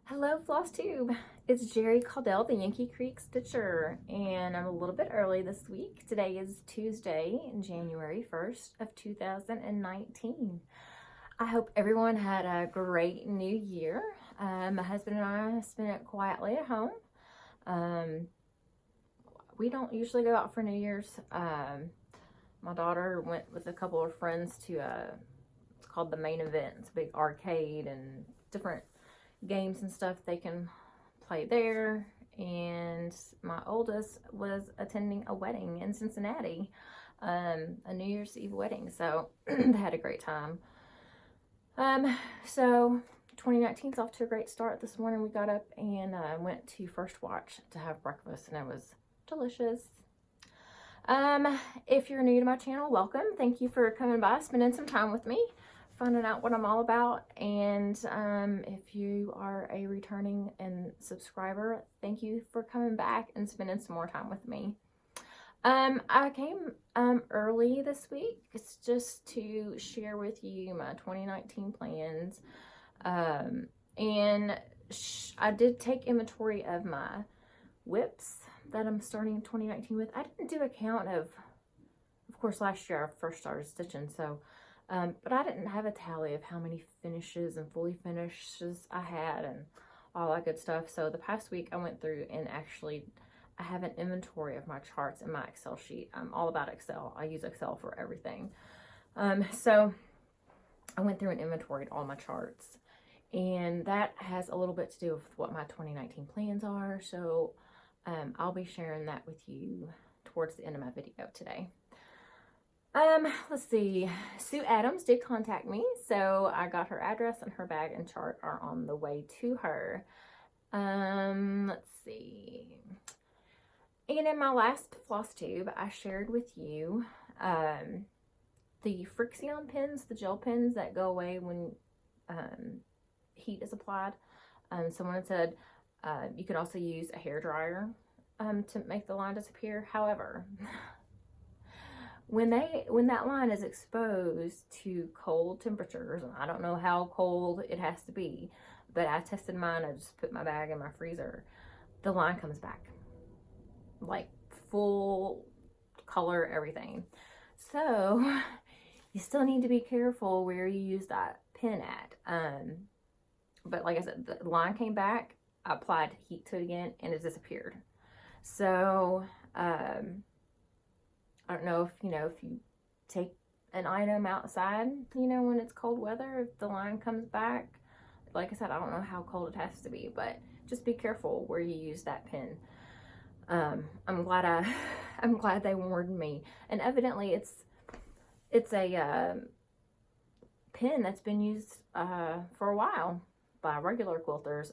Hello, Flosstube. It's Jerry Caudell, the Yankee Creek Stitcher, and I'm a little bit early this week. Today is Tuesday, January 1st of 2019. I hope everyone had a great new year. My husband and I spent it quietly at home. We don't usually go out for New Year's. My daughter went with a couple of friends to it's called the Main Event. It's a big arcade and different games and stuff they can play there. And my oldest was attending a wedding in Cincinnati, a New Year's Eve wedding, so they had a great time. So 2019 is off to a great start. This morning we got up and went to First Watch to have breakfast, and it was delicious. If you're new to my channel, welcome. Thank you for coming by, spending some time with me, finding out what I'm all about. And if you are a returning and subscriber, thank you for coming back and spending some more time with me. I came early this week. It's just to share with you my 2019 plans. And I did take inventory of my WIPs that I'm starting in 2019 with. I didn't do a count of course, last year I first started stitching, so but I didn't have a tally of how many finishes and fully finishes I had and all that good stuff. So the past week I went through and actually I have an inventory of my charts in my Excel sheet. I'm all about Excel. I use Excel for everything. So I went through and inventoried all my charts, and that has a little bit to do with what my 2019 plans are. So I'll be sharing that with you towards the end of my video today. Let's see. Sue Adams did contact me, so I got her address, and her bag and chart are on the way to her. Let's see. And in my last Flosstube, I shared with you the Frixion pins, the gel pins that go away when heat is applied. Someone said you could also use a hairdryer to make the line disappear. However, when that line is exposed to cold temperatures, and I don't know how cold it has to be, but I tested mine. I just put my bag in my freezer. The line comes back, like full color, everything. So you still need to be careful where you use that pin at. But like I said, the line came back. I applied heat to it again, and it disappeared. So I don't know if you take an item outside, when it's cold weather, if the line comes back. Like I said, I don't know how cold it has to be, but just be careful where you use that pin. I'm glad they warned me. And evidently it's a pin that's been used for a while by regular quilters.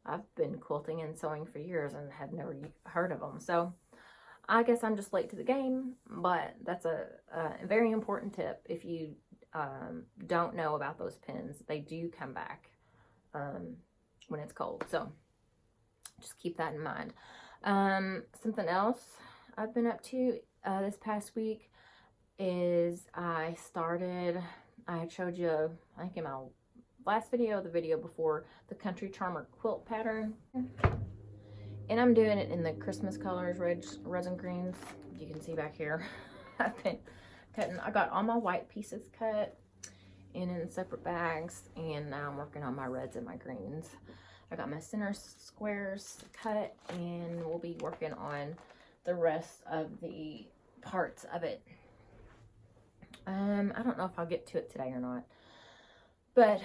I've been quilting and sewing for years and have never heard of them. So I guess I'm just late to the game, but that's a very important tip. If you don't know about those pins, they do come back when it's cold. So just keep that in mind. Something else I've been up to this past week is I had showed you, I think in my last video, the video before, the Country Charmer quilt pattern. And I'm doing it in the Christmas colors, reds and greens. You can see back here. I've been cutting. I got all my white pieces cut and in separate bags, and now I'm working on my reds and my greens. I got my center squares cut, and we'll be working on the rest of the parts of it. I don't know if I'll get to it today or not, but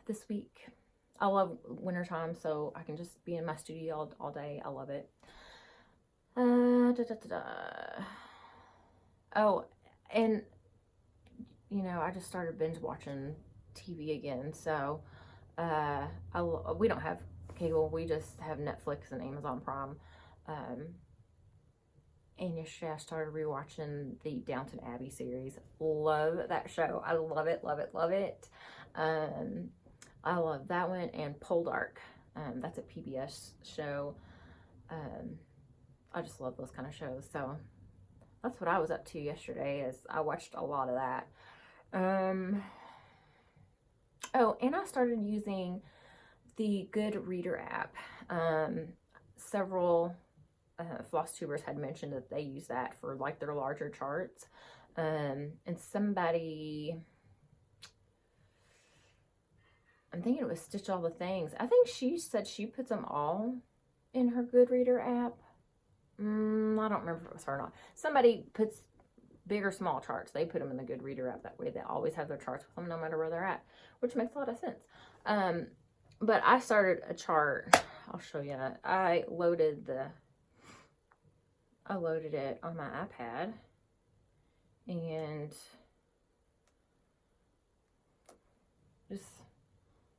this week, I love wintertime, so I can just be in my studio all day. I love it. Oh, and I just started binge watching TV again. So we don't have cable. We just have Netflix and Amazon Prime. And yesterday I started rewatching the Downton Abbey series. Love that show. I love it, love it, love it. I love that one, and Poldark. That's a PBS show. I just love those kind of shows. So that's what I was up to yesterday, is I watched a lot of that. Oh, and I started using the Good Reader app. Several Flosstubers had mentioned that they use that for like their larger charts. And somebody, I'm thinking it was Stitch All the Things. I think she said she puts them all in her Good Reader app. I don't remember if it was her or not. Somebody puts big or small charts. They put them in the Good Reader app. That way they always have their charts with them no matter where they're at, which makes a lot of sense. But I started a chart. I'll show you. I loaded it on my iPad and just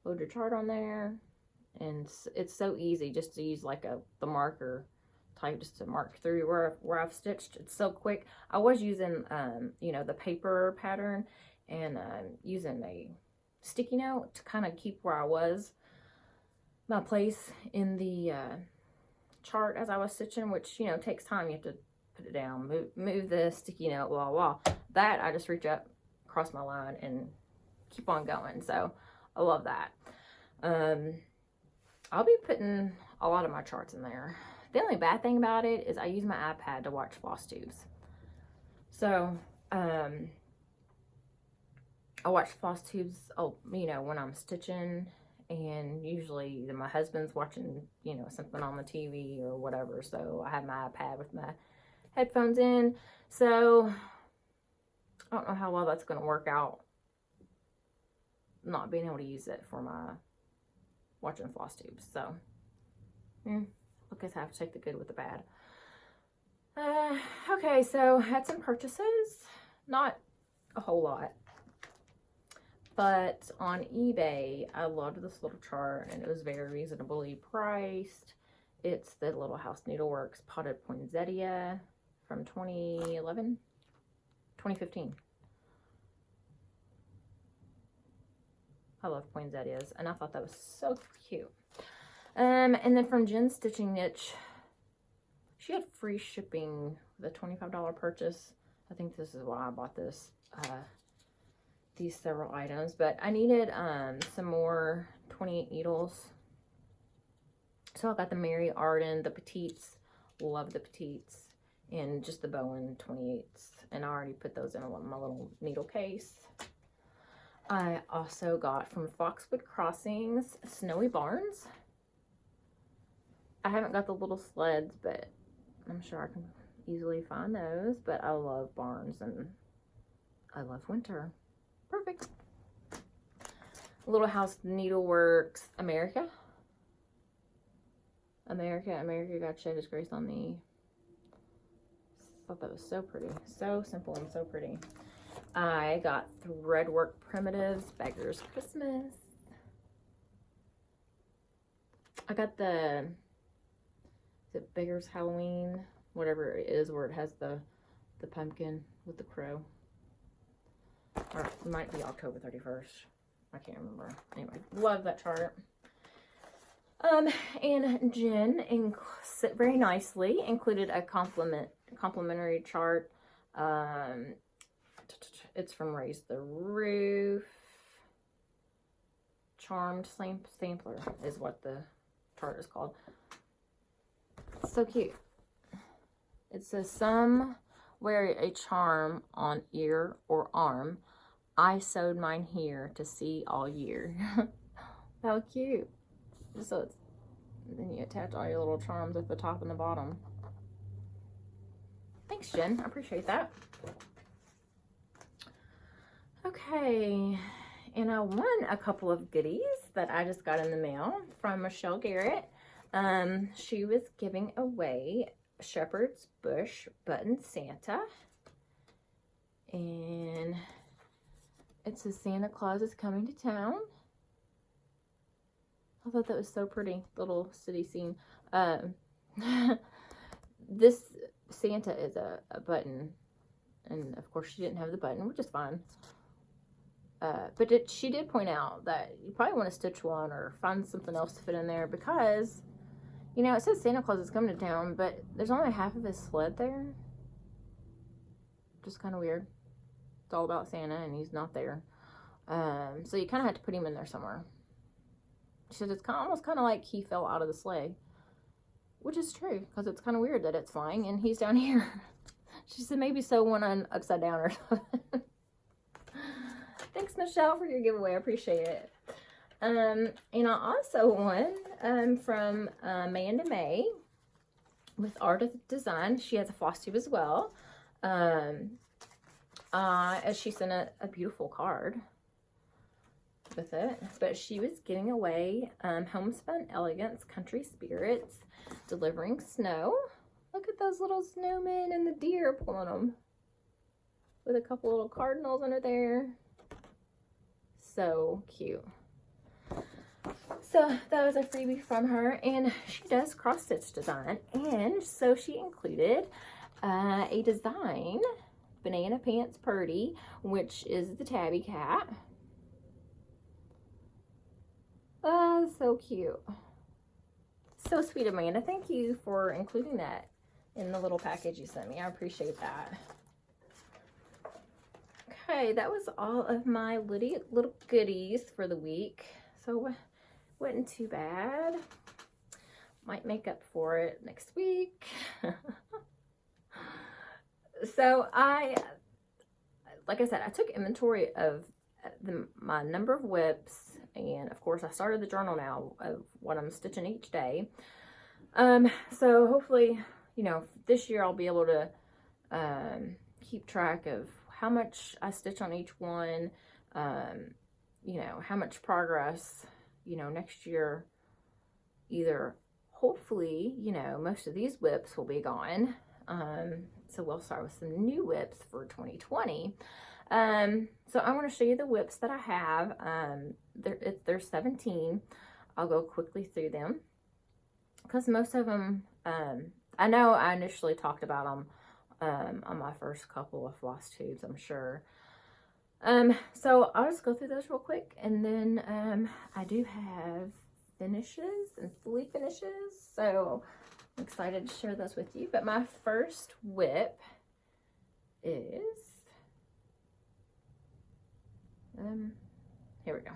load your chart on there, and it's so easy just to use like the marker type just to mark through where I've stitched. It's so quick. I was using you know, the paper pattern and using a sticky note to kind of keep where I was, my place in the chart as I was stitching, which, you know, takes time. You have to put it down, move the sticky note, blah blah. That I just reach up, cross my line, and keep on going. So I love that. I'll be putting a lot of my charts in there. The only bad thing about it is I use my iPad to watch Flosstubes. So I watch Flosstubes, you know, when I'm stitching, and usually either my husband's watching, you know, something on the TV or whatever. So I have my iPad with my headphones in. So I don't know how well that's going to work out, not being able to use it for my watching Flosstubes. So I guess I have to take the good with the bad. Okay, so I had some purchases, not a whole lot, but on eBay I loved this little chart, and it was very reasonably priced. It's the Little House Needleworks Potted Poinsettia from 2015. I love poinsettias, and I thought that was so cute. And then from Jen's Stitching Niche, she had free shipping with a $25 purchase. I think this is why I bought this, these several items. But I needed some more 28 needles. So I got the Mary Arden, the Petites. Love the Petites. And just the Bowen 28s. And I already put those in my little needle case. I also got from Foxwood Crossings Snowy Barns. I haven't got the little sleds, but I'm sure I can easily find those. But I love barns and I love winter. Perfect. Little House Needleworks America. America got Shaded Grace on me. Thought that was so pretty. So simple and so pretty. I got Threadwork Primitives Beggar's Christmas. I got the Beggar's Halloween, whatever it is, where it has the pumpkin with the crow. Or it might be October 31st. I can't remember. Anyway, love that chart. And Jen very nicely included a complimentary chart. It's from Raise the Roof. Charmed Sampler is what the chart is called. So cute. It says, some wear a charm on ear or arm. I sewed mine here to see all year. How cute. So it's, then you attach all your little charms at the top and the bottom. Thanks, Jen. I appreciate that. Okay, and I won a couple of goodies that I just got in the mail from Michelle Garrett. She was giving away Shepherd's Bush Button Santa. And it says Santa Claus is coming to town. I thought that was so pretty. Little city scene. This Santa is a button. And of course she didn't have the button, which is fine. But she did point out that you probably want to stitch one or find something else to fit in there, because, you know, it says Santa Claus is coming to town, but there's only half of his sled there. Just kind of weird. It's all about Santa and he's not there. So you kind of have to put him in there somewhere. She said, it's almost kind of like he fell out of the sleigh. Which is true, because it's kind of weird that it's flying and he's down here. She said, maybe sew one on upside down or something. Thanks, Michelle, for your giveaway. I appreciate it. And I also won from Amanda May with Art of Design. She has a Flosstube as well. As she sent a beautiful card with it. But she was giving away Homespun Elegance Country Spirits Delivering Snow. Look at those little snowmen and the deer pulling them. With a couple little cardinals under there. So cute. So that was a freebie from her, and she does cross stitch design, and so she included a design, Banana Pants Purdy, which is the tabby cat. Oh, so cute. So sweet, Amanda. Thank you for including that in the little package you sent me. I appreciate that. Okay, that was all of my little goodies for the week. So wasn't too bad. Might make up for it next week. So like I said, I took inventory of my number of WIPs, and of course I started the journal now of what I'm stitching each day. So hopefully, you know, this year I'll be able to keep track of how much I stitch on each one, you know, how much progress, you know, next year. Either hopefully, you know, most of these WIPs will be gone. So we'll start with some new WIPs for 2020. So I want to show you the WIPs that I have. There's 17. I'll go quickly through them because most of them, I know I initially talked about them on my first couple of Flosstubes, I'm sure. So I'll just go through those real quick, and then I do have finishes and fully finishes, so I'm excited to share those with you. But my first WIP is here we go.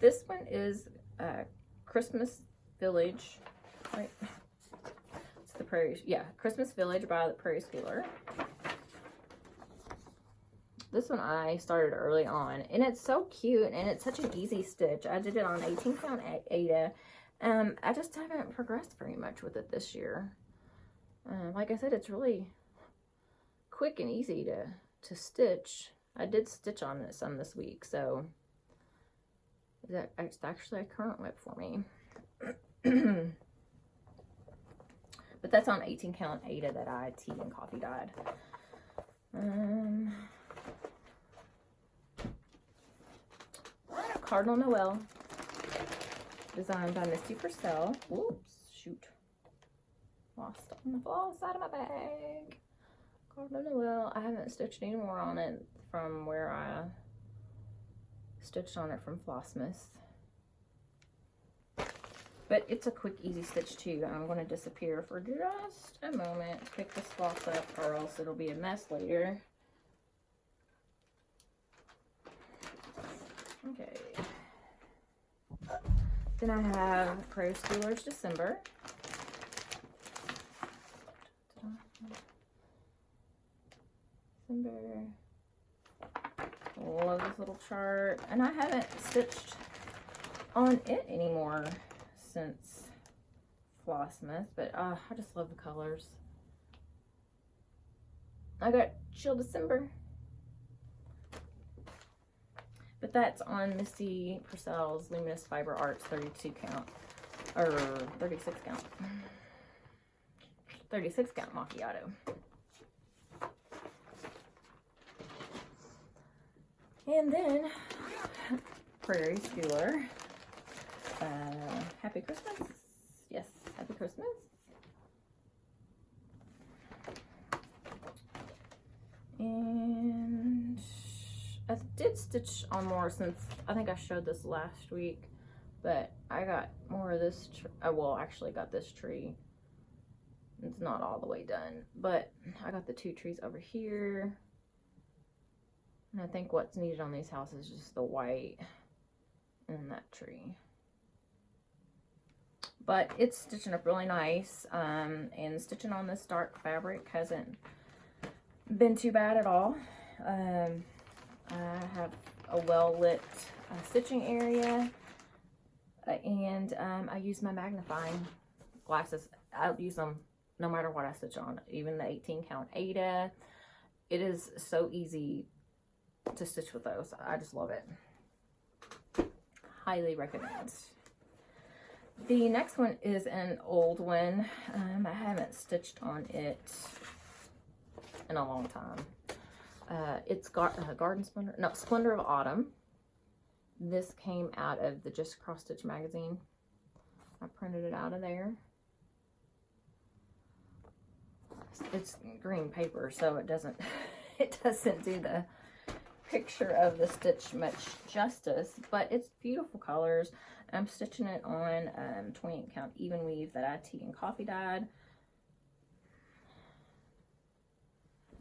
This one is Christmas Village, right? It's the Prairie, yeah, Christmas Village by the Prairie Schooler. This one I started early on, and it's so cute, and it's such an easy stitch. I did it on 18 count Aida. I just haven't progressed very much with it this year. Like I said, it's really quick and easy to stitch. I did stitch on it some this week, so it's actually a current WIP for me. But that's on 18 count Aida that I tea and coffee dyed. Cardinal Noel, designed by Misty Purcell. Whoops, shoot. Lost on the fall side of my bag. Cardinal Noel. I haven't stitched any more on it from where I stitched on it from Flossmas. But it's a quick, easy stitch too. I'm going to disappear for just a moment to pick this floss up, or else it'll be a mess later. Okay. Then I have Prairie Schoolers December. December. Love this little chart. And I haven't stitched on it anymore since Flossmas, but I just love the colors. I got Chill December. But that's on Misty Purcell's Luminous Fiber Arts 32 count, or 36 count. 36 count macchiato. And then Prairie Schooler. Happy Christmas. Yes, Happy Christmas. And I did stitch on more since I think I showed this last week, but I got more of this. Well, actually got this tree. It's not all the way done, but I got the two trees over here. And I think what's needed on these houses is just the white. in that tree. But it's stitching up really nice, and stitching on this dark fabric hasn't been too bad at all. I have a well-lit stitching area, and I use my magnifying glasses. I'll use them no matter what I stitch on, even the 18 count Ada. It is so easy to stitch with those. I just love it. Highly recommend. The next one is an old one. I haven't stitched on it in a long time. It's Garden Splendor, no, Splendor of Autumn. This came out of the Just Cross Stitch magazine. I printed it out of there. It's green paper, so it doesn't do the picture of the stitch much justice, but it's beautiful colors. I'm stitching it on 28 count even weave that I tea and coffee dyed.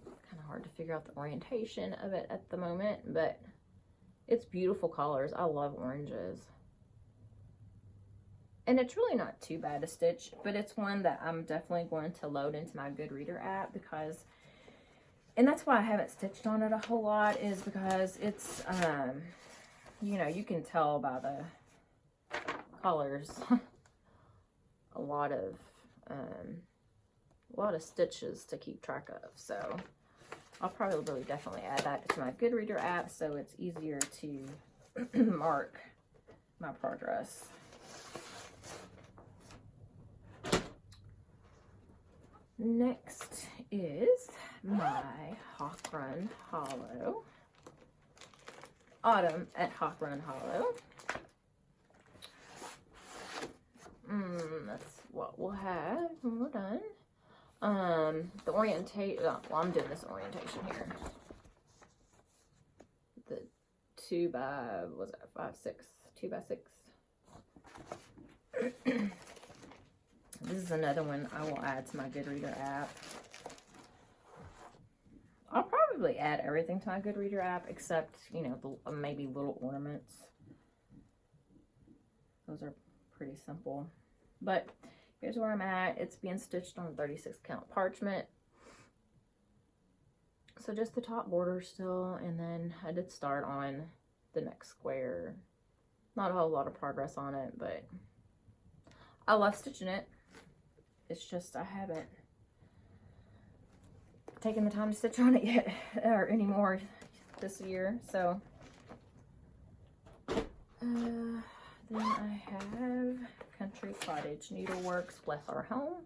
Kind of hard to figure out the orientation of it at the moment, but it's beautiful colors. I love oranges. And it's really not too bad to stitch, but it's one that I'm definitely going to load into my Goodreader app because, and that's why I haven't stitched on it a whole lot, is because it's, you know, you can tell by the colors a lot of stitches to keep track of. So I'll probably definitely add that to my Goodreader app so it's easier to mark my progress. Next is my Hawk Run Holo. Autumn at Hawk Run Holo. That's what we'll have when we're done. The orientation, well, I'm doing this orientation here. The 2x, was it 5/6? 2x6. This is another one I will add to my Goodreader app. I'll probably add everything to my Goodreader app except, you know, the, maybe little ornaments. Those are pretty simple. But here's where I'm at. It's being stitched on 36 count parchment. So just the top border still, and then I did start on the next square. Not a whole lot of progress on it, but I love stitching it. It's just I haven't taken the time to stitch on it yet, or anymore this year. So then I have Country Cottage Needleworks Bless Our Home.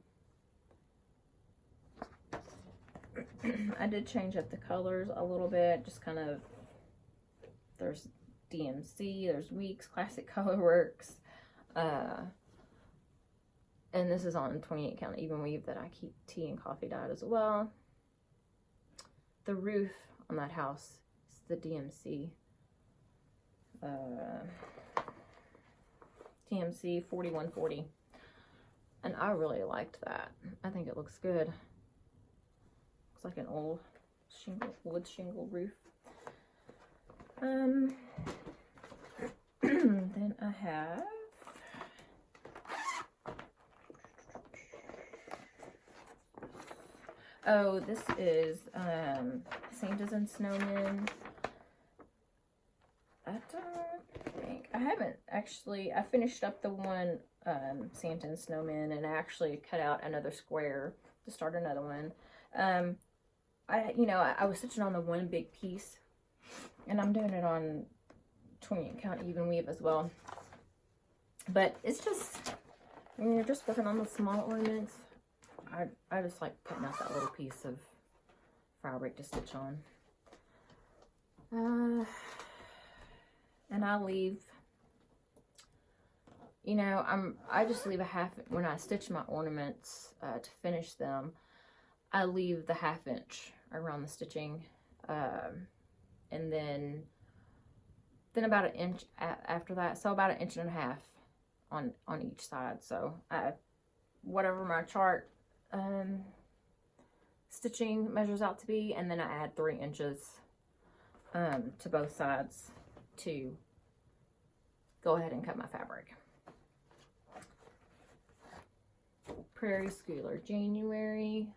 I did change up the colors a little bit, just kind of, there's DMC, there's Weeks, Classic Colorworks, and this is on 28 count even weave that I keep tea and coffee dyed as well. The roof on that house is the DMC. TMC 4140. And I really liked that. I think it looks good. Looks like an old shingle, wood shingle roof. Then I have this is Santas and Snowmen. I don't think I haven't actually. I finished up the one Santa and Snowmen, and I actually cut out another square to start another one. I was stitching on the one big piece, and I'm doing it on 28 count even weave as well. But it's just, when you're just working on the small ornaments, I just like putting out that little piece of fabric to stitch on. And I leave, you know, I just leave a half, when I stitch my ornaments to finish them, I leave the 1/2 inch around the stitching, and then about an inch after that, so about 1.5 inches on each side. So whatever my chart stitching measures out to be, and then I add 3 inches to both sides to go ahead and cut my fabric. Prairie Schooler January.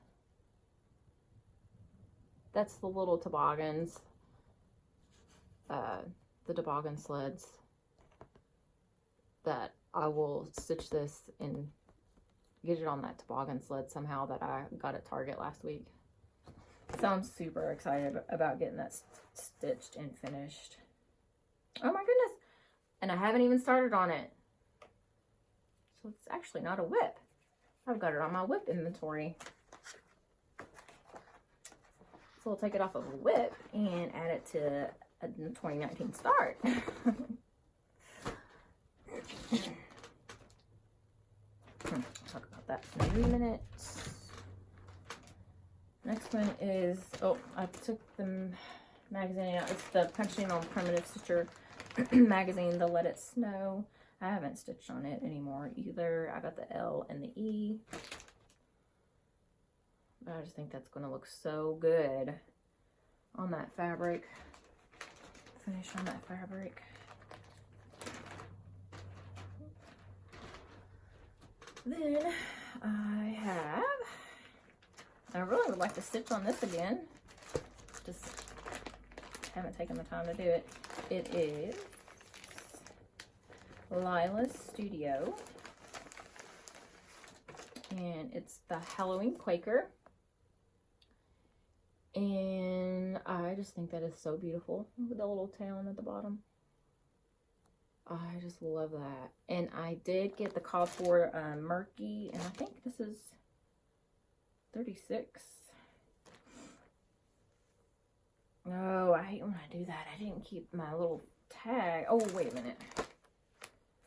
That's the little toboggans, the toboggan sleds that I will stitch this and get it on that toboggan sled somehow that I got at Target last week. So I'm super excited about getting that stitched and finished. Oh my goodness. And I haven't even started on it. So it's actually not a WIP. I've got it on my WIP inventory. So we'll take it off of a WIP and add it to a 2019 start. Talk about that in a minute. Next one is, oh, I took the magazine out. It's the Punching on Primitive Stitcher magazine, the Let It Snow. I haven't stitched on it anymore either. I got the L and the E. But I just think that's going to look so good on that fabric. Finish on that fabric. Then I really would like to stitch on this again. Just haven't taken the time to do it. It is Lila's Studio. And it's the Halloween Quaker. And I just think that is so beautiful with the little town at the bottom. I just love that. And I did get the call for Murky, and I think this is 36. Oh, I hate when I do that. I didn't keep my little tag. Oh, wait a minute.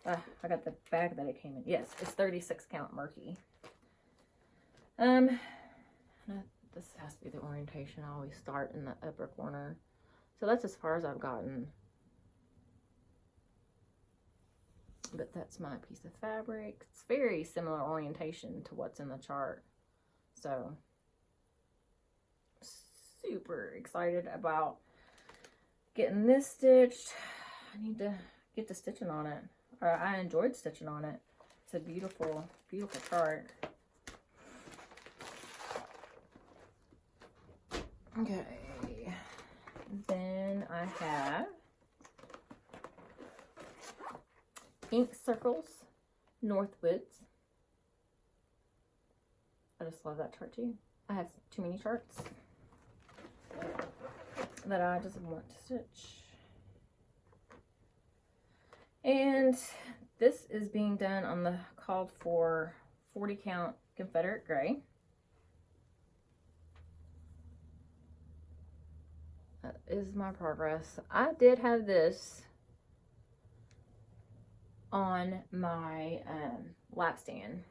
I got the bag that it came in. Yes, it's 36 count Murky. This has to be the orientation. I always start in the upper corner. So that's as far as I've gotten. But that's my piece of fabric. It's very similar orientation to what's in the chart. So, super excited about getting this stitched. I need to get to stitching on it. I enjoyed stitching on it. It's a beautiful, beautiful chart. Okay. Then I have Ink Circles, Northwoods. I just love that chart too. I have too many charts that I just want to stitch. And this is being done on the called for 40 count Confederate Gray. That is my progress. I did have this on my lap stand,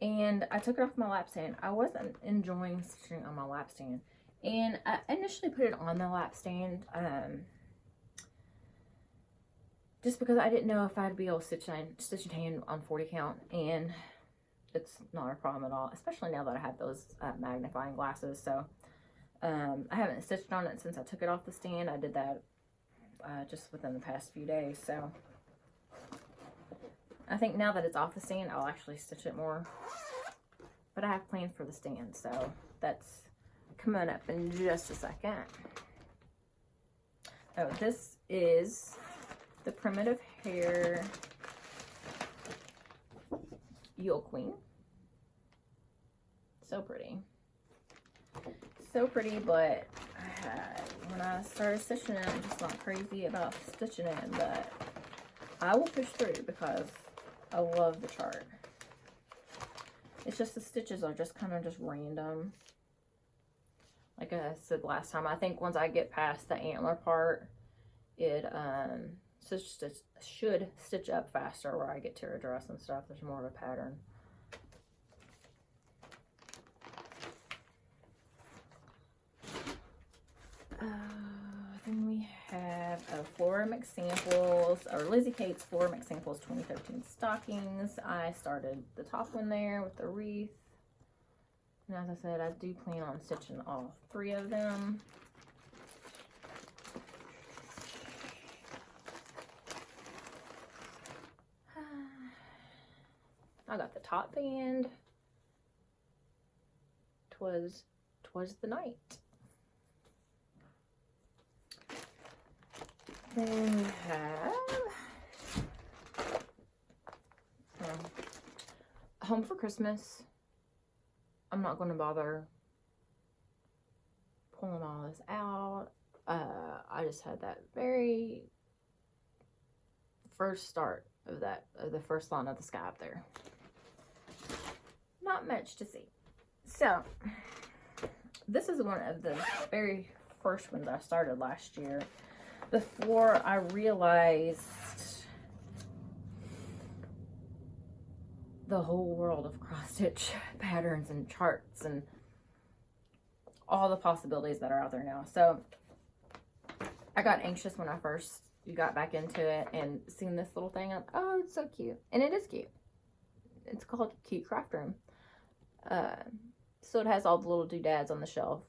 and I took it off my lap stand. I wasn't enjoying stitching on my lap stand, and I initially put it on the lap stand just because I didn't know if I'd be able to stitch in hand on 40 count, and it's not a problem at all, especially now that I have those magnifying glasses. So I haven't stitched on it since I took it off the stand. I did that just within the past few days. So I think now that it's off the stand, I'll actually stitch it more. But I have plans for the stand, so that's coming up in just a second. Oh, this is the Primitive Hair Yule Queen. So pretty. So pretty, but when I started stitching it, I'm just not crazy about stitching it, but I will push through because I love the chart. It's just the stitches are just kind of just random. Like I said last time, I think once I get past the antler part, it should stitch up faster where I get to a dress and stuff. There's more of a pattern. Then we have Flora Mix Samples, or Lizzie Kate's Flora Mix Samples 2013 Stockings. I started the top one there with the wreath. And as I said, I do plan on stitching all 3 of them. I got the top band. Twas the night. Then we have Home for Christmas. I'm not going to bother pulling all this out. I just had that very first start of the first line of the sky up there. Not much to see. So, this is one of the very first ones I started last year, before I realized the whole world of cross-stitch patterns and charts and all the possibilities that are out there now. So, I got anxious when I first got back into it and seen this little thing. Oh, it's so cute. And it is cute. It's called Cute Craft Room. So it has all the little doodads on the shelf.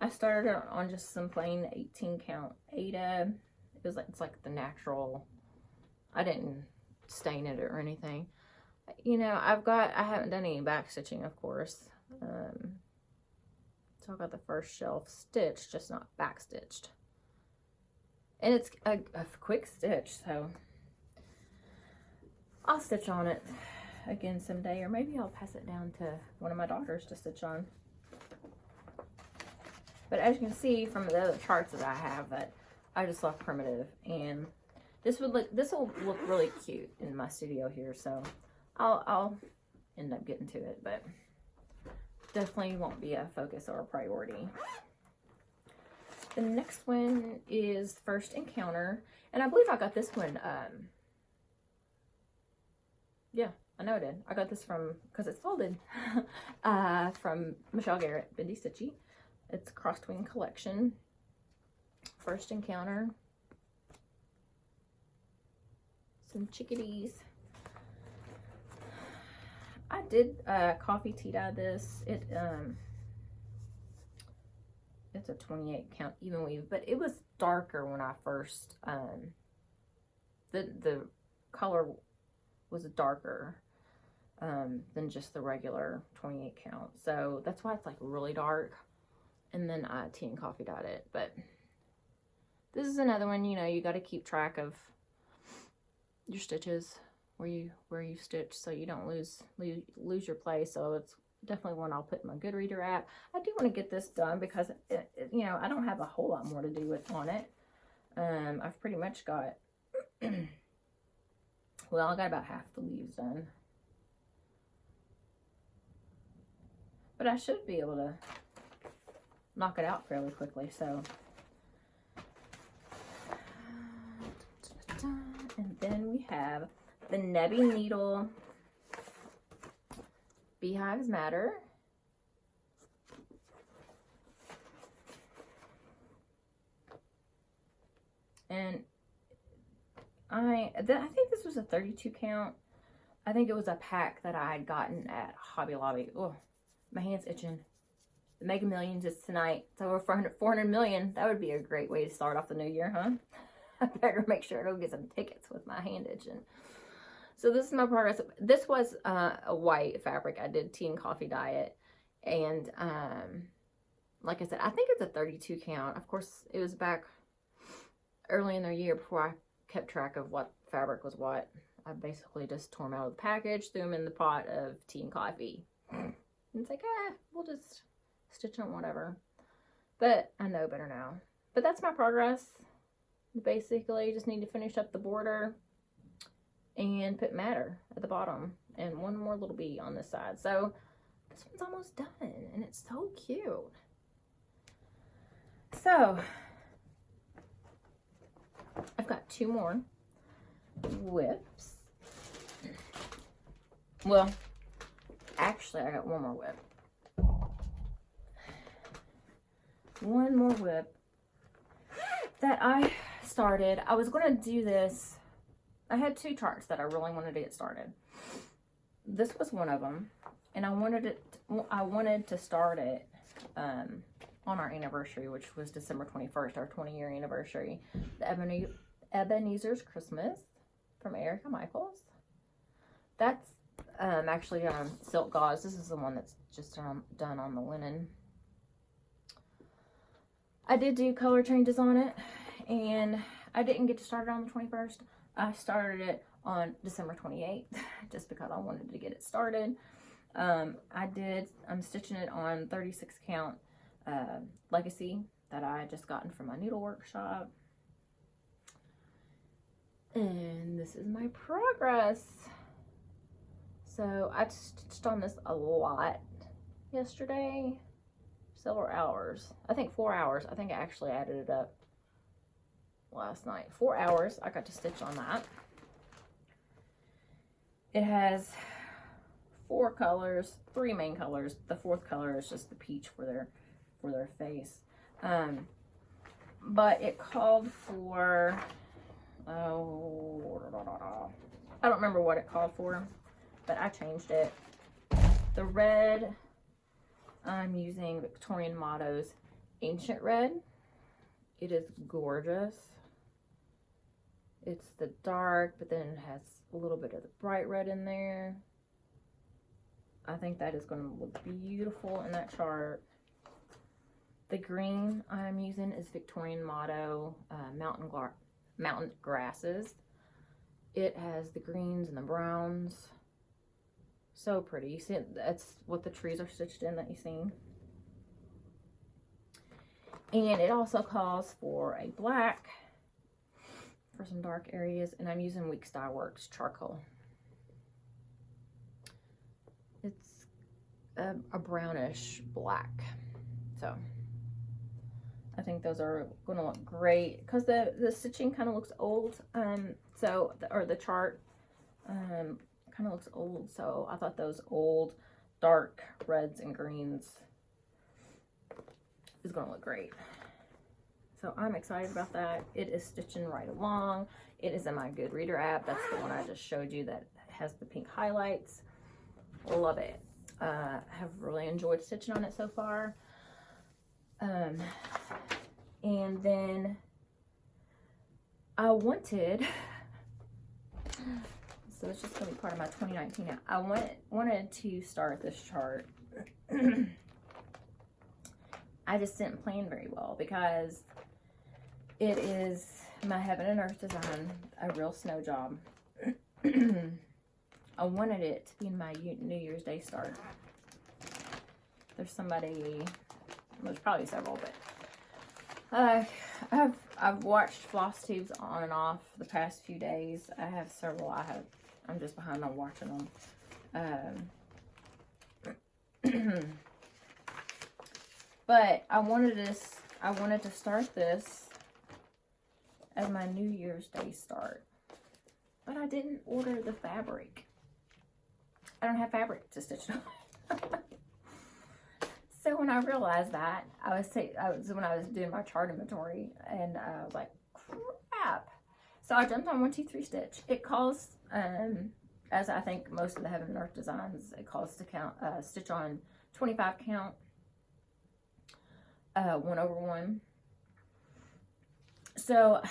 I started on just some plain 18 count Aida. It's like the natural. I didn't stain it or anything. You know, I haven't done any back stitching, of course. So I got the first shelf stitched, just not back stitched. And it's a quick stitch, so I'll stitch on it again someday, or maybe I'll pass it down to one of my daughters to stitch on. But as you can see from the other charts that I have, that I just left primitive, and this will look really cute in my studio here, so I'll end up getting to it, but definitely won't be a focus or a priority. The next one is First Encounter, and I believe I got this one, yeah, I know I did. I got this from, because it's folded, from Michelle Garrett, Bendy Stitchy. It's a Cross Twin collection. First Encounter. Some chickadees. I did coffee tea dye this. It's a 28 count even weave, but it was darker when I first, the color was darker than just the regular 28 count. So that's why it's like really dark. And then I tea and coffee dyed it. But this is another one, you know, you got to keep track of your stitches where you stitch, so you don't lose your place. So it's definitely one I'll put my Goodreader at. I do want to get this done because you know, I don't have a whole lot more to do on it. I've pretty much got well, I got about half the leaves done, but I should be able to knock it out fairly quickly. So, and then we have the Nebby Needle Beehives Matter. And I think this was a 32 count. I think it was a pack that I had gotten at Hobby Lobby. Oh, my hand's itching. The Mega Millions is tonight. It's over 400 million. That would be a great way to start off the new year, huh? I better make sure I go get some tickets with my hand itching. So this is my progress. This was a white fabric. I did tea and coffee dye it. And like I said, I think it's a 32 count. Of course, it was back early in the year before I kept track of what fabric was what. I basically just tore them out of the package, threw them in the pot of tea and coffee. And it's like, we'll just stitch on whatever. But I know better now. But that's my progress. Basically, just need to finish up the border and put matter at the bottom. And one more little bee on this side. So this one's almost done. And it's so cute. So I've got two more WIPs. Well, actually, I got one more WIP. One more WIP that I started. I was going to do this. I had two charts that I really wanted to get started. This was one of them, and I wanted to start it on our anniversary, which was December 21st, our 20-year anniversary. The Ebenezer's Christmas from Erica Michaels. That's actually silk gauze. This is the one that's just done on the linen. I did do color changes on it, and I didn't get to start it on the 21st. I started it on December 28th, just because I wanted to get it started. I'm stitching it on 36 count Legacy that I just gotten from my needle workshop. And this is my progress. So I stitched on this a lot yesterday, several hours. I think 4 hours. I think I actually added it up last night. 4 hours I got to stitch on that. It has 4 colors, 3 main colors. The 4th color is just the peach for their face. But it called for, I don't remember what it called for, but I changed it. The red, I'm using Victorian Motto's Ancient Red. It is gorgeous. It's the dark, but then it has a little bit of the bright red in there. I think that is going to look beautiful in that chart. The green I'm using is Victorian Motto Mountain Grasses. It has the greens and the browns. So pretty. You see, that's what the trees are stitched in that you see. And it also calls for a black for some dark areas, and I'm using Week Style Works charcoal. It's a brownish black. So I think those are going to look great because the stitching kind of looks old. The chart kind of looks old. So I thought those old dark reds and greens is going to look great. So I'm excited about that. It is stitching right along. It is in my Good Reader app. That's the one I just showed you that has the pink highlights. Love it. Have really enjoyed stitching on it so far. And then I wanted, so it's just going to be part of my 2019 now. I wanted to start this chart. I just didn't plan very well because it is my Heaven and Earth design, a real snow job. I wanted it to be my New Year's Day start. There's probably several, but I've watched Flosstubes on and off the past few days. I have several. I'm just behind on watching them. But I wanted to start this as my New Year's Day start. But I didn't order the fabric. I don't have fabric to stitch it on. So when I realized that, when I was doing my chart inventory, and I was like, crap. So I jumped on 1-2-3 Stitch. It calls, as I think most of the Heaven and Earth designs, it calls to stitch on 25 count, 1/1. So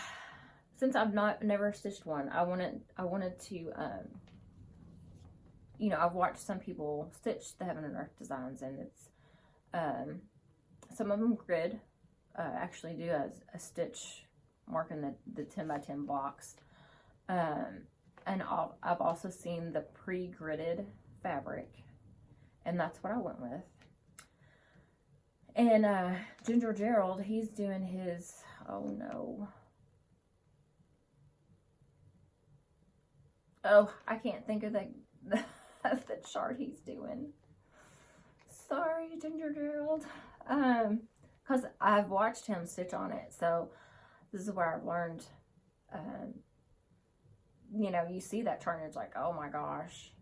since I've never stitched one, I wanted to, I've watched some people stitch the Heaven and Earth designs, and it's, some of them grid, actually do a stitch marking the 10 by 10 blocks. And I've also seen the pre-gridded fabric, and that's what I went with. And Ginger Gerald, he's doing his, oh no. Oh, I can't think of the chart he's doing. Sorry, Ginger Gerald. Because I've watched him stitch on it, so this is where I've learned, you see that chart and it's like, oh my gosh.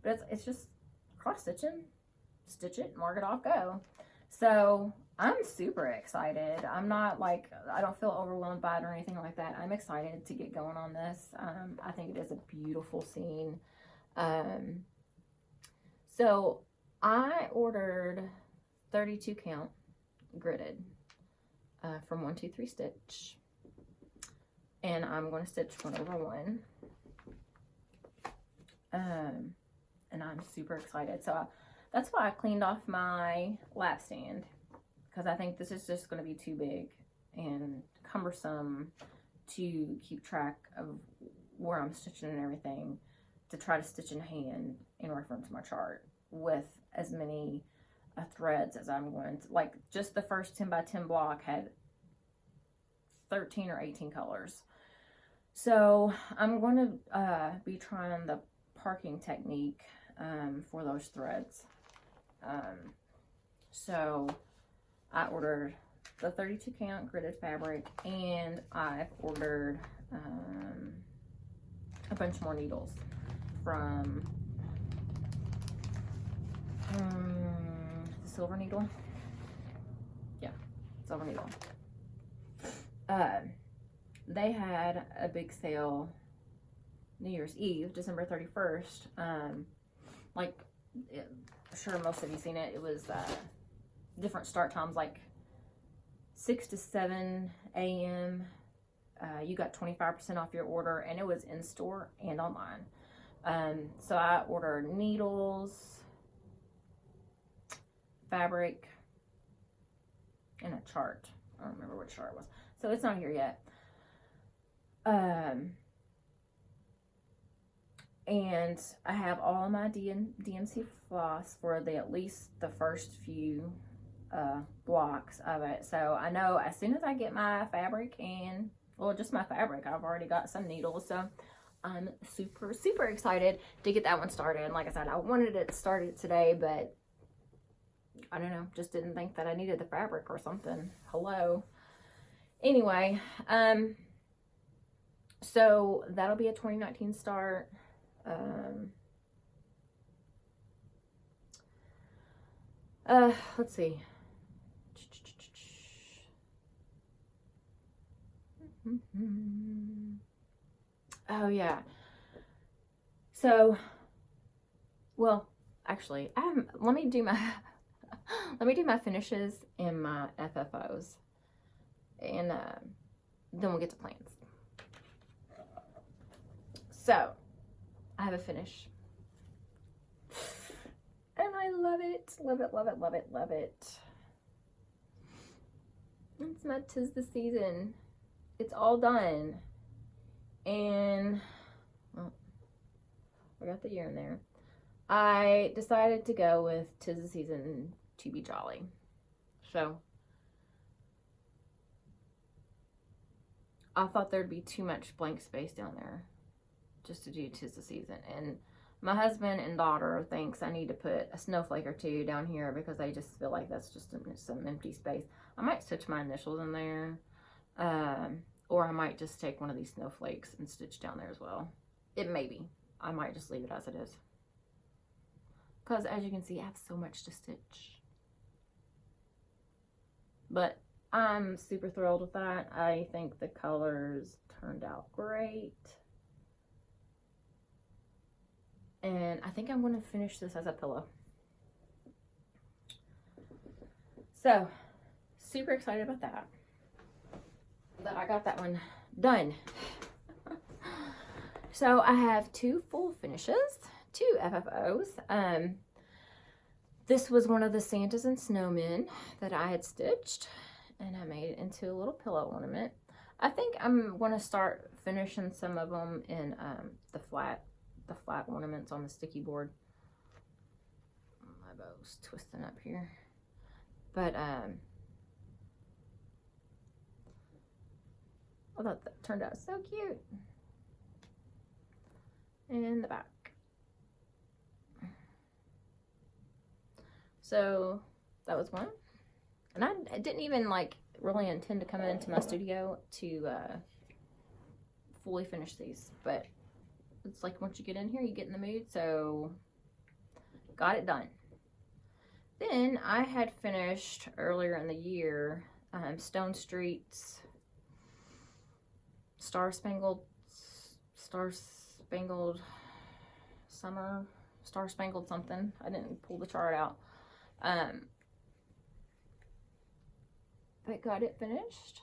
But it's just cross stitching, stitch it, mark it off, go. So I'm super excited. I'm not like, I don't feel overwhelmed by it or anything like that. I'm excited to get going on this. I think it is a beautiful scene. So I ordered 32 count gridded from 1-2-3 Stitch, and I'm going to stitch 1/1. And I'm super excited. So that's why I cleaned off my lap stand, because I think this is just going to be too big and cumbersome to keep track of where I'm stitching and everything, to try to stitch in hand in reference to my chart with as many threads as I'm going to. Like, just the first 10 by 10 block had 13 or 18 colors. So I'm going to be trying the parking technique for those threads. So I ordered the 32 count gridded fabric, and I've ordered a bunch more needles from Silver Needle. Yeah, Silver Needle. They had a big sale New Year's Eve, December 31st. Like, sure, most of you seen it. It was different start times, like 6 to 7 a.m. You got 25% off your order, and it was in store and online. So I ordered needles, fabric, and a chart. I don't remember which chart it was. So it's not here yet. And I have all my DMC floss for at least the first few blocks of it. So I know as soon as I get my fabric and, well, just my fabric, I've already got some needles. So I'm super, super excited to get that one started. And like I said, I wanted it started today, but I don't know, just didn't think that I needed the fabric or something. Hello. Anyway, so that'll be a 2019 start. Let's see. Oh yeah. So, well, actually, let me do my finishes and my FFOs, and then we'll get to plans. So, I have a finish, and I love it, love it, love it, love it, love it. It's my 'Tis the Season. It's all done, and, well, I got the year in there. I decided to go with 'Tis the Season to be jolly. So I thought there'd be too much blank space down there just to do 'Tis the Season. And my husband and daughter thinks I need to put a snowflake or two down here because they just feel like that's just some empty space. I might stitch my initials in there. Or I might just take one of these snowflakes and stitch down there as well. It may be. I might just leave it as it is. Because as you can see, I have so much to stitch. But I'm super thrilled with that. I think the colors turned out great. And I think I'm going to finish this as a pillow. So, super excited about that. That I got that one done. So I have 2 full finishes, 2 FFOs. This was one of the Santas and Snowmen that I had stitched, and I made it into a little pillow ornament. I think I'm going to start finishing some of them in the flat ornaments on the sticky board. My bow's twisting up here, but I thought that turned out so cute. And the back. So that was one. And I didn't even like really intend to come into my studio to fully finish these. But it's like once you get in here, you get in the mood. So got it done. Then I had finished earlier in the year Stone Street's Star Spangled Summer, Star Spangled something. I didn't pull the chart out. But got it finished.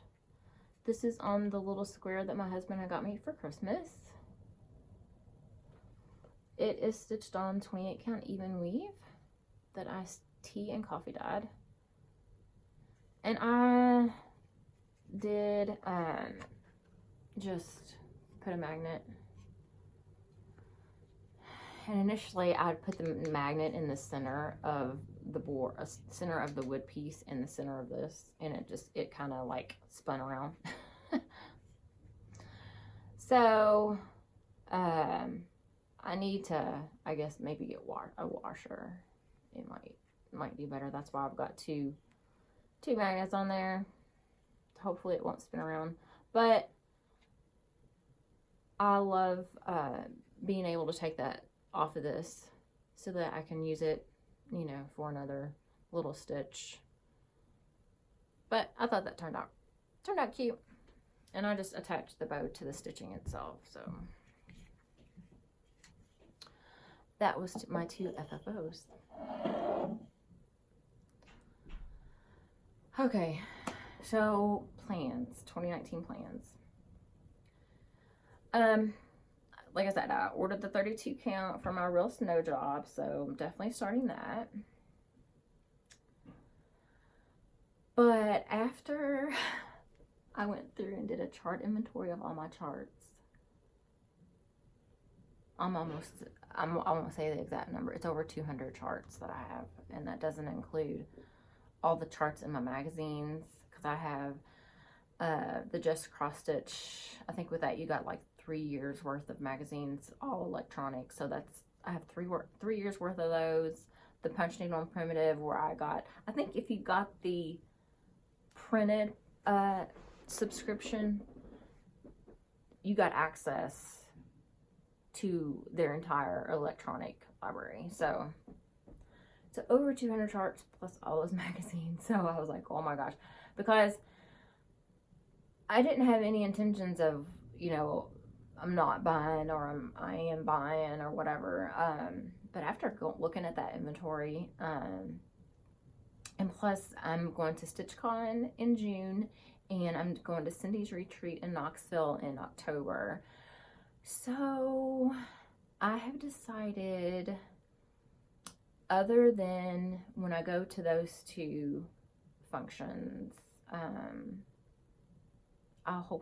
This is on the little square that my husband had got me for Christmas. it is stitched on 28 count even weave that I tea and coffee dyed. And I did just put a magnet. And initially I'd put the magnet in the center of the board, center of the wood piece in the center of this, and it kind of like spun around. So I need to, I guess, maybe get a washer. It might be better. That's why I've got two magnets on there. Hopefully it won't spin around. But I love being able to take that off of this so that I can use it, you know, for another little stitch. But I thought that turned out cute. And I just attached the bow to the stitching itself. So that was my 2 FFOs. Okay, so plans, 2019 plans. Like I said, I ordered the 32 count for my real snow job, so I'm definitely starting that. But after I went through and did a chart inventory of all my charts, I won't say the exact number. It's over 200 charts that I have, and that doesn't include all the charts in my magazines, because I have the Just Cross Stitch. I think with that you got like 3 years worth of magazines, all electronic. So I have 3 years worth of those. The Punch Needle and Primitive, where I think if you got the printed subscription, you got access to their entire electronic library. So over 200 charts plus all those magazines. So I was like, oh my gosh, because I didn't have any intentions of, you know, I'm not buying, or I am buying, or whatever. But after looking at that inventory, and plus I'm going to StitchCon in June, and I'm going to Cindy's Retreat in Knoxville in October. So I have decided, other than when I go to those 2 functions, I'll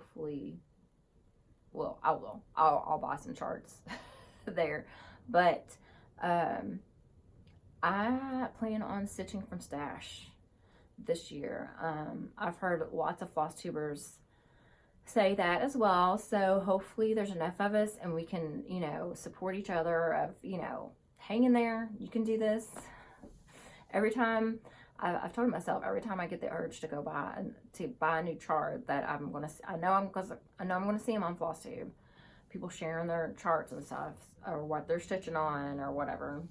buy some charts there. But I plan on stitching from stash this year. I've heard lots of Flosstubers say that as well. So hopefully there's enough of us and we can, you know, support each other of, you know, hang in there. You can do this. Every time, I've told myself, every time I get the urge to go buy a new chart, that I know I'm gonna see them on Flosstube, people sharing their charts and stuff, or what they're stitching on, or whatever.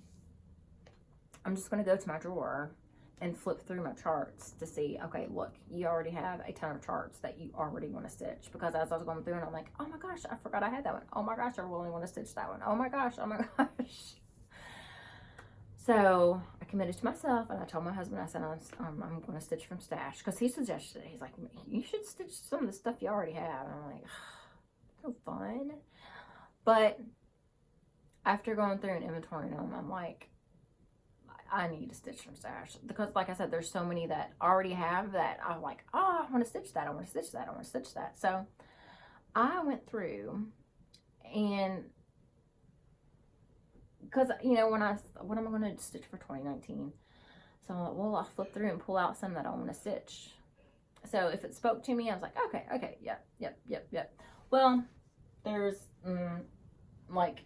I'm just gonna go to my drawer and flip through my charts to see, okay, look, you already have a ton of charts that you already want to stitch. Because as I was going through, and I'm like, oh my gosh, I forgot I had that one. Oh my gosh, I really want to stitch that one. Oh my gosh, oh my gosh. So I committed to myself, and I told my husband, I said, I'm going to stitch from stash, because he suggested it. He's like, you should stitch some of the stuff you already have. And I'm like, so fun. But after going through an inventory, I'm like, I need to stitch from stash, because like I said, there's so many that already have that I'm like, oh, I want to stitch that, I want to stitch that, I want to stitch that. So I went through, and because, you know, what am I going to stitch for 2019? So I'm like, well, I'll flip through and pull out some that I want to stitch. So if it spoke to me, I was like, okay, yep. Well, there's like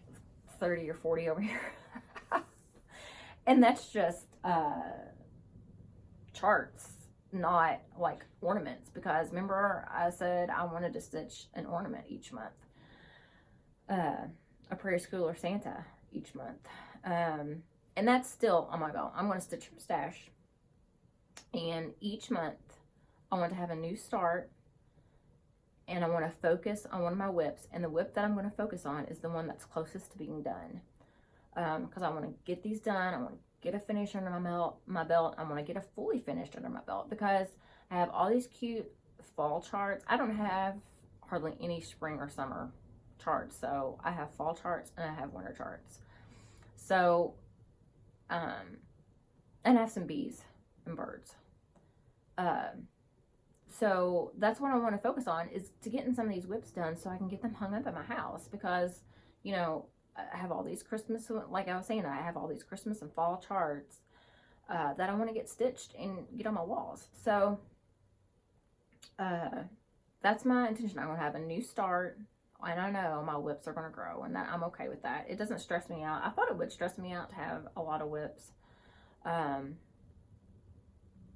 30 or 40 over here. And that's just charts, not like ornaments. Because remember, I said I wanted to stitch an ornament each month. A Prairie School or Santa each month. And that's still on my goal. I'm going to stitch from stash. And each month, I want to have a new start. And I want to focus on one of my WIPs. And the WIP that I'm going to focus on is the one that's closest to being done. Because I want to get these done. I want to get a finish under my belt. I want to get a fully finished under my belt, because I have all these cute fall charts. I don't have hardly any spring or summer charts. So I have fall charts and I have winter charts. So, and I have some bees and birds. So that's what I want to focus on, is to getting some of these WIPs done so I can get them hung up at my house, because, you know, I have all these Christmas, like I was saying, I have all these Christmas and fall charts that I want to get stitched and get on my walls. So that's my intention. I'm going to have a new start, and I know my WIPs are going to grow, and that I'm okay with that. It doesn't stress me out. I thought it would stress me out to have a lot of WIPs,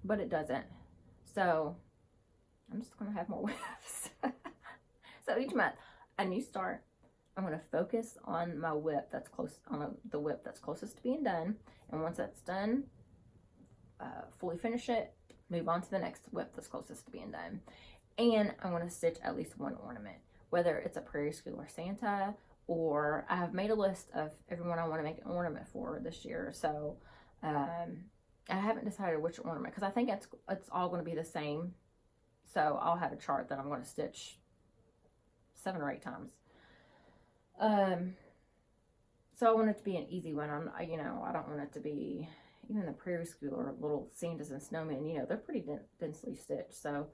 but it doesn't. So I'm just going to have more WIPs. So each month, a new start. I'm going to focus on my WIP that's close, on the WIP that's closest to being done. And once that's done, fully finish it, move on to the next WIP that's closest to being done. And I'm going to stitch at least one ornament, whether it's a Prairie School or Santa, or I have made a list of everyone I want to make an ornament for this year. So I haven't decided which ornament, because I think it's all going to be the same. So I'll have a chart that I'm going to stitch 7 or 8 times. So I want it to be an easy one. You know, I don't want it to be, even the Prairie School or little Santas and Snowmen, you know, they're pretty densely stitched. So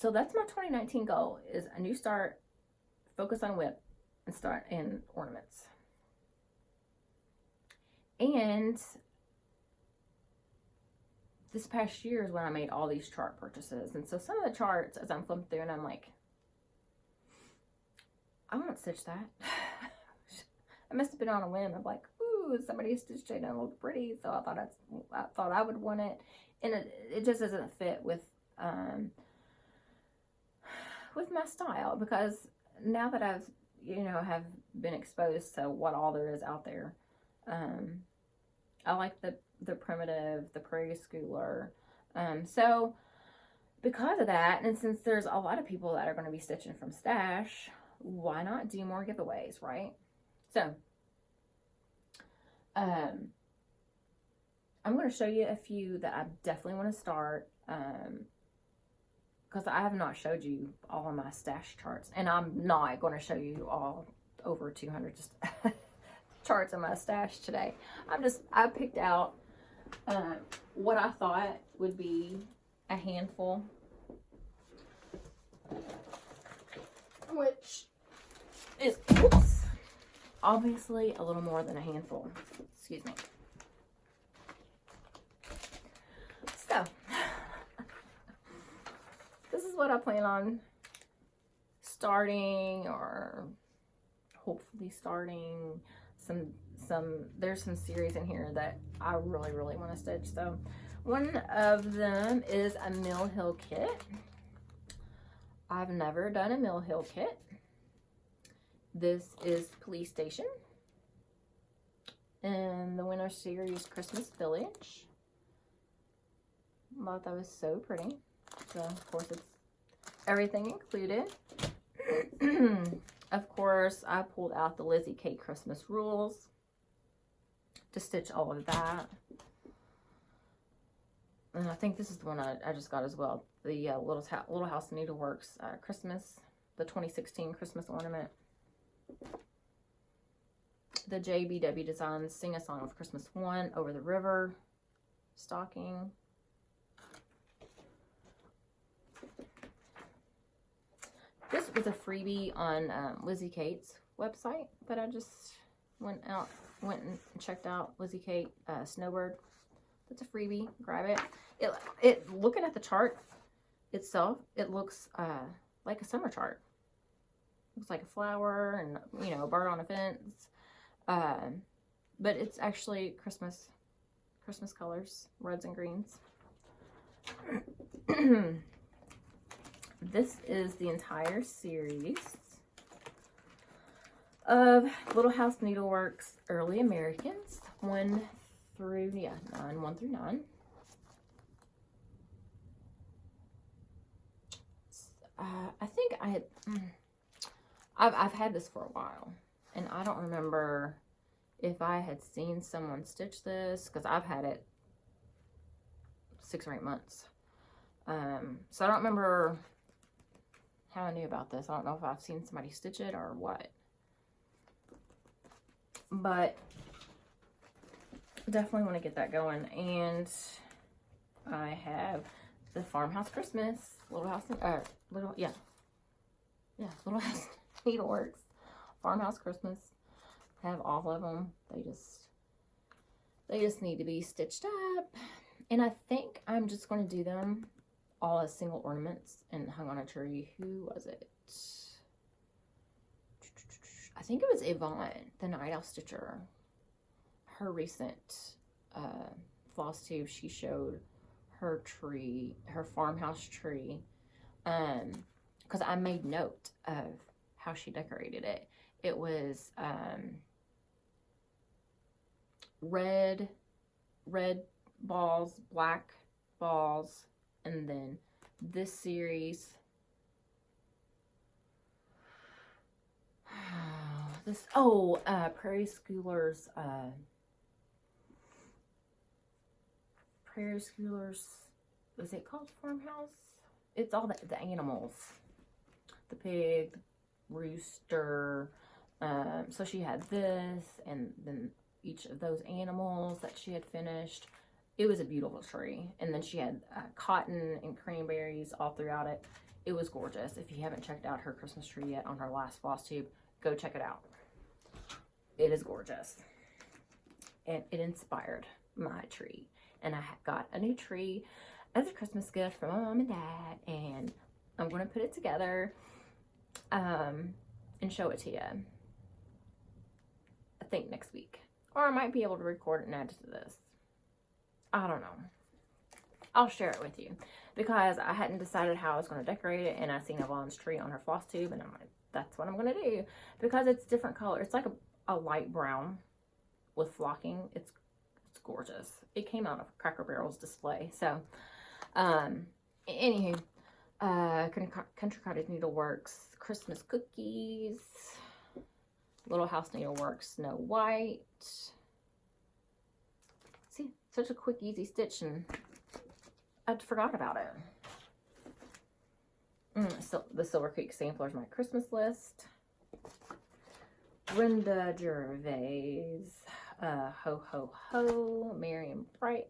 that's my 2019 goal, is a new start, focus on WIP, and start in ornaments. And this past year is when I made all these chart purchases. And so some of the charts, as I'm flipping through, and I'm like, I won't stitch that. I must have been on a whim of like, ooh, somebody stitched it and it looked pretty, so I thought I would want it, and it just doesn't fit with my style, because now that I've, you know, have been exposed to what all there is out there, I like the primitive, the Prairie Schooler, so because of that, and since there's a lot of people that are going to be stitching from stash, why not do more giveaways, right? So, I'm going to show you a few that I definitely want to start, because I have not showed you all of my stash charts, and I'm not going to show you all over 200 just charts in my stash today. I picked out what I thought would be a handful, which is, oops, obviously a little more than a handful. Excuse me. So, this is what I plan on starting, or hopefully starting. There's some series in here that I really, really want to stitch. So, one of them is a Mill Hill kit. I've never done a Mill Hill kit. This is Police Station and the Winter Series Christmas Village. I thought that was so pretty. So, of course, it's everything included. Of course, I pulled out the Lizzie Kate Christmas Rules to stitch all of that. And I think this is the one I just got as well. The Little House Needleworks Christmas, the 2016 Christmas ornament. The JBW Designs Sing a Song of Christmas 1, Over the River stocking. This was a freebie on Lizzie Kate's website, but I just went and checked out Lizzie Kate Snowbird. That's a freebie. Grab it. It looking at the chart itself, it looks like a summer chart. Looks like a flower and, you know, a bird on a fence. But it's actually Christmas colors, reds and greens. This is the entire series of Little House Needleworks Early Americans, 1 through 9. I think I've had this for a while, and I don't remember if I had seen someone stitch this, because I've had it 6 or 8 months. So I don't remember how I knew about this. I don't know if I've seen somebody stitch it or what. but definitely want to get that going. And I have the Farmhouse Christmas, Little House Needleworks, Farmhouse Christmas. Have all of them. They just need to be stitched up. And I think I'm just going to do them all as single ornaments and hung on a tree. Who was it? I think it was Yvonne, the Night Owl Stitcher. Her recent Flosstube, she showed her tree, her farmhouse tree, because I made note of how she decorated it. It was red balls, black balls, and then this series, Prairie Schoolers, is it called Farmhouse? It's all the animals, the pig, the rooster. So she had this, and then each of those animals that she had finished. It was a beautiful tree. And then she had cotton and cranberries all throughout it. It was gorgeous. If you haven't checked out her Christmas tree yet on her last Flosstube, go check it out. It is gorgeous. And it inspired my tree. And I got a new tree as a Christmas gift from my mom and dad. And I'm going to put it together and show it to you. I think next week. Or I might be able to record it and add it to this. I don't know. I'll share it with you. Because I hadn't decided how I was going to decorate it. And I seen Yvonne's tree on her Flosstube. And I'm like, that's what I'm going to do. Because it's different color. It's like a light brown with flocking. It's gorgeous. It came out of Cracker Barrel's display. So, anywho, Country Cottage Needleworks, Christmas cookies, Little House Needleworks, Snow White. See, such a quick, easy stitch, and I forgot about it. So the Silver Creek Sampler is my Christmas list. Brenda Gervais, Ho Ho Ho, Miriam Bright.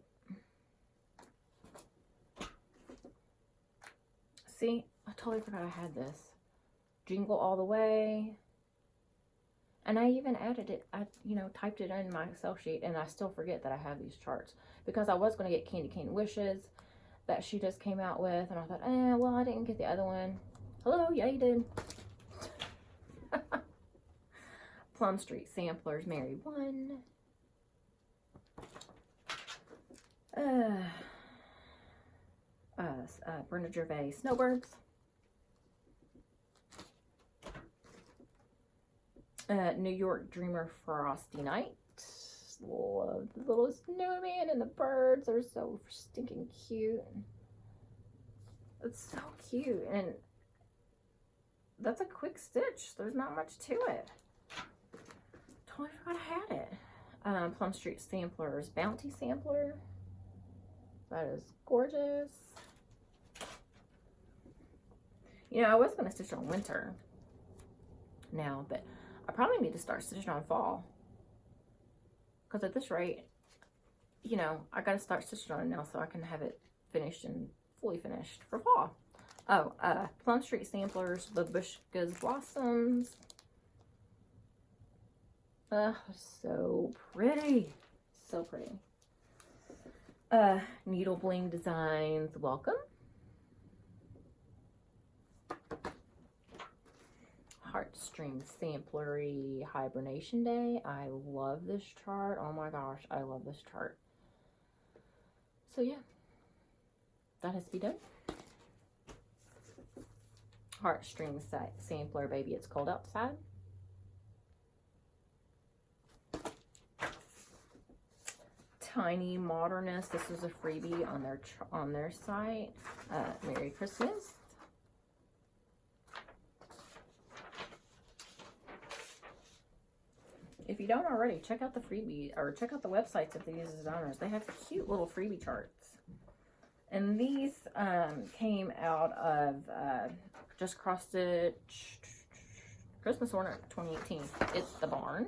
See, I totally forgot I had this. Jingle All the Way. And I even added it, I typed it in my Excel sheet, and I still forget that I have these charts. Because I was going to get Candy Cane Wishes that she just came out with, and I thought, well, I didn't get the other one. Hello, yeah, you did. Plum Street Samplers, Mary 1. Brenda Gervais, Snowbirds. New York Dreamer, Frosty Night. Love the little snowman and the birds. They're so stinking cute. It's so cute. And that's a quick stitch. There's not much to it. Totally forgot I had it. Plum Street Samplers, Bounty Sampler. That is gorgeous. I was going to stitch on winter now, but I probably need to start stitching on fall. Because at this rate, I got to start stitching on it now so I can have it finished and fully finished for fall. Oh, Plum Street Samplers, Babushka's Blossoms. So pretty. So pretty. Needle Bling Designs, Welcome. Heartstring Samplery, Hibernation Day. I love this chart. Oh my gosh, I love this chart. So yeah, that has to be done. Heartstring Sampler, Baby It's Cold Outside. Tiny Modernist. This is a freebie on their site. Merry Christmas. If you don't already, check out the freebie, or check out the websites of these designers. They have cute little freebie charts. And these came out of Just Cross Stitch Christmas Ornament 2018. It's the Barn.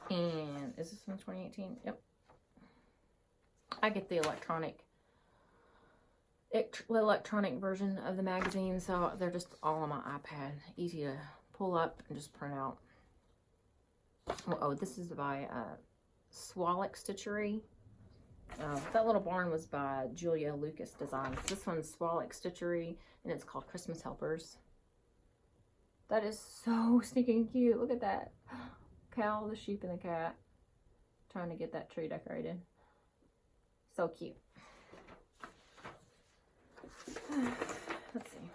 And is this from 2018? Yep. I get the electronic version of the magazine, so they're just all on my iPad. Easy to pull up and just print out. Oh, this is by Swallock Stitchery. That little barn was by Julia Lucas Designs. This one's Swallock Stitchery, and it's called Christmas Helpers. That is so stinking cute. Look at that. Cow, the sheep, and the cat. Trying to get that tree decorated. So cute. Let's see.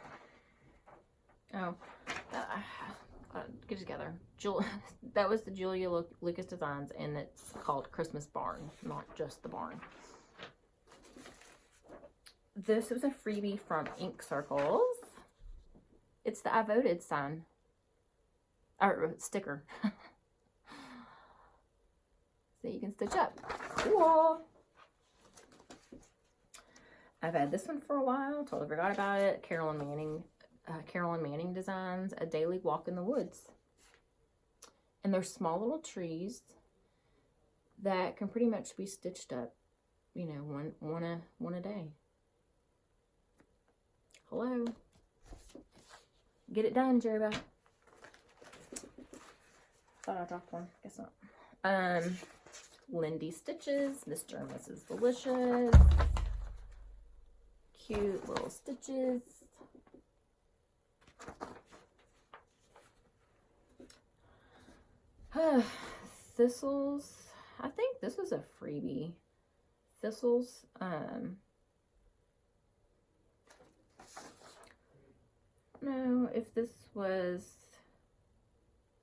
Oh, get together. That was the Julia Lucas Designs, and it's called Christmas Barn, not just the barn. This was a freebie from Ink Circles. It's the I voted sign. Or sticker. So you can stitch up. Cool. I've had this one for a while. Totally forgot about it. Carolyn Manning Designs, A Daily Walk in the Woods. And they're small little trees that can pretty much be stitched up, you know, one a day. Hello. Get it done, Jerry. Thought I dropped one. Guess not. Lindy Stitches, Mr. and Mrs. Delicious. Cute little stitches. Thistles. I think this was a freebie. Thistles. No, if this was,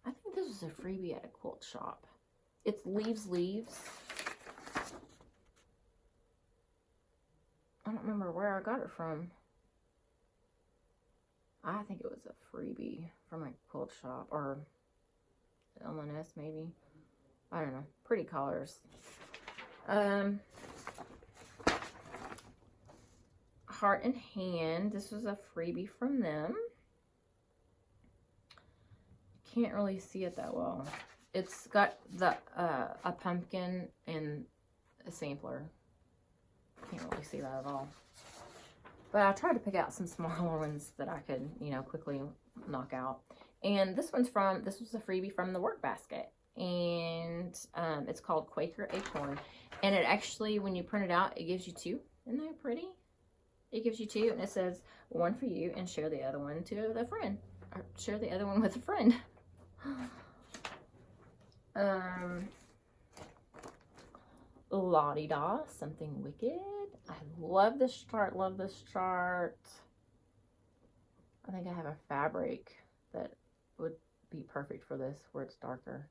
I think this was a freebie at a quilt shop. It's Leaves. I don't remember where I got it from. I think it was a freebie from a quilt shop or LNS maybe. I don't know. Pretty colors. Heart and Hand. This was a freebie from them. Can't really see it that well. It's got the a pumpkin and a sampler. Can't really see that at all. But I tried to pick out some smaller ones that I could, you know, quickly knock out. And this was a freebie from the work basket. And it's called Quaker Acorn. And it actually, when you print it out, it gives you two. Isn't that pretty? It gives you two, and it says one for you, and share the other one to a friend. Or share the other one with a friend. La-di-da, Something Wicked. I love this chart, I think I have a fabric that would be perfect for this, where it's darker.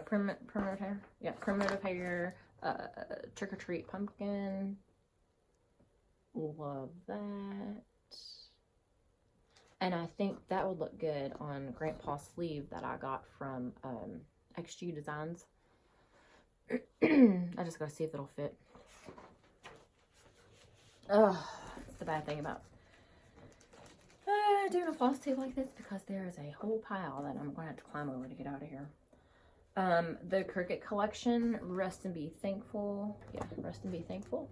Primitive hair. Yeah, primitive hair. Trick or Treat pumpkin. Love that. And I think that would look good on Grandpa's sleeve that I got from XG Designs. I just gotta see if it'll fit. Oh, that's the bad thing about doing a floss tube like this, because there is a whole pile that I'm gonna have to climb over to get out of here. The Cricut collection, Rest and Be Thankful. Yeah, Rest and Be Thankful.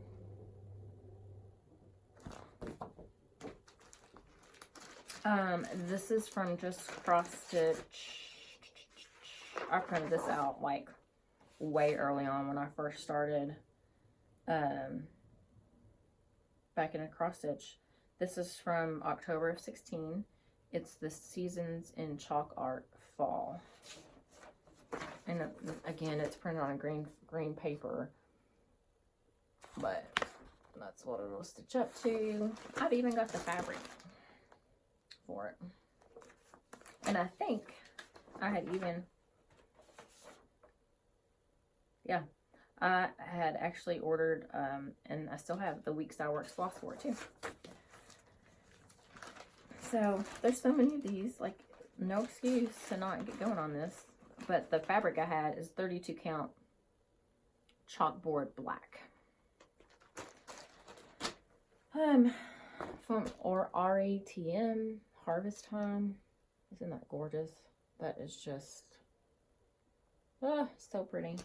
This is from just Cross Stitch. I printed this out like way early on when I first started back in a cross stitch. This is from October of 16. It's the Seasons in Chalk Art Fall. And again, it's printed on green paper. But that's what it'll stitch up to. I've even got the fabric for it. And I think I had even, yeah, I had actually ordered, and I still have the Weeks I Works floss for it too. So there's so many of these, like no excuse to not get going on this. But the fabric I had is 32 count chalkboard black. From RATM, Harvest Time. Isn't that gorgeous? That is just, so pretty.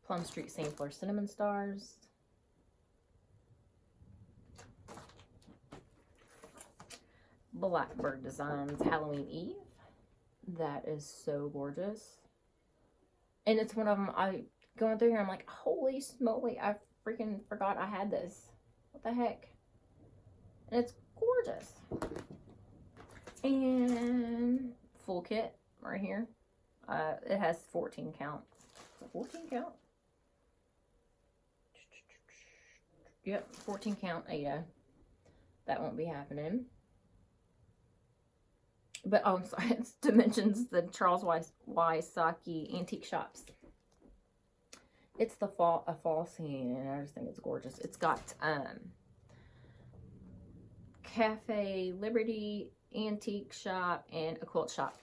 Plum Street Sampler Cinnamon Stars. Blackbird Designs Halloween Eve. That is so gorgeous. And it's one of them, going through here, I'm like, holy smoly, I freaking forgot I had this. What the heck? And it's gorgeous. And full kit right here. It has 14 count. Is it 14 count? Yep, 14 count Ada. That won't be happening. But, oh, I'm sorry, it's Dimensions, the Charles Wysocki Antique Shops. It's a fall scene, and I just think it's gorgeous. It's got Cafe Liberty, Antique Shop, and a quilt shop.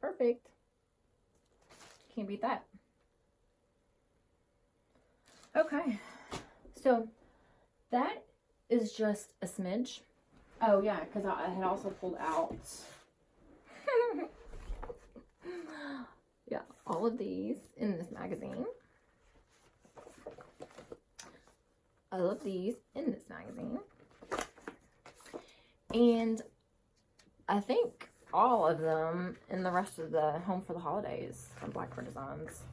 Perfect. Can't beat that. Okay, so that is just a smidge. Oh yeah, because I had also pulled out yeah, all of these in this magazine. All of these in this magazine. And I think all of them in the rest of the Home for the Holidays from Blackbird Designs.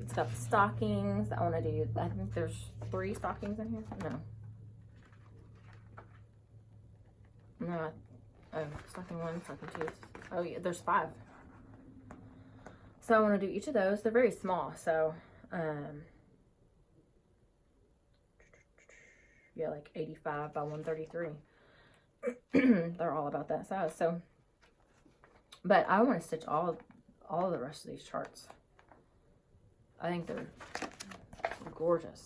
It's got the stockings. I want to do, I think there's 3 stockings in here. No, oh, stocking 1, stocking 2. Oh yeah, there's 5. So I want to do each of those. They're very small, so yeah, like 85 by 133. They're all about that size. So, but I want to stitch all of the rest of these charts. I think they're gorgeous.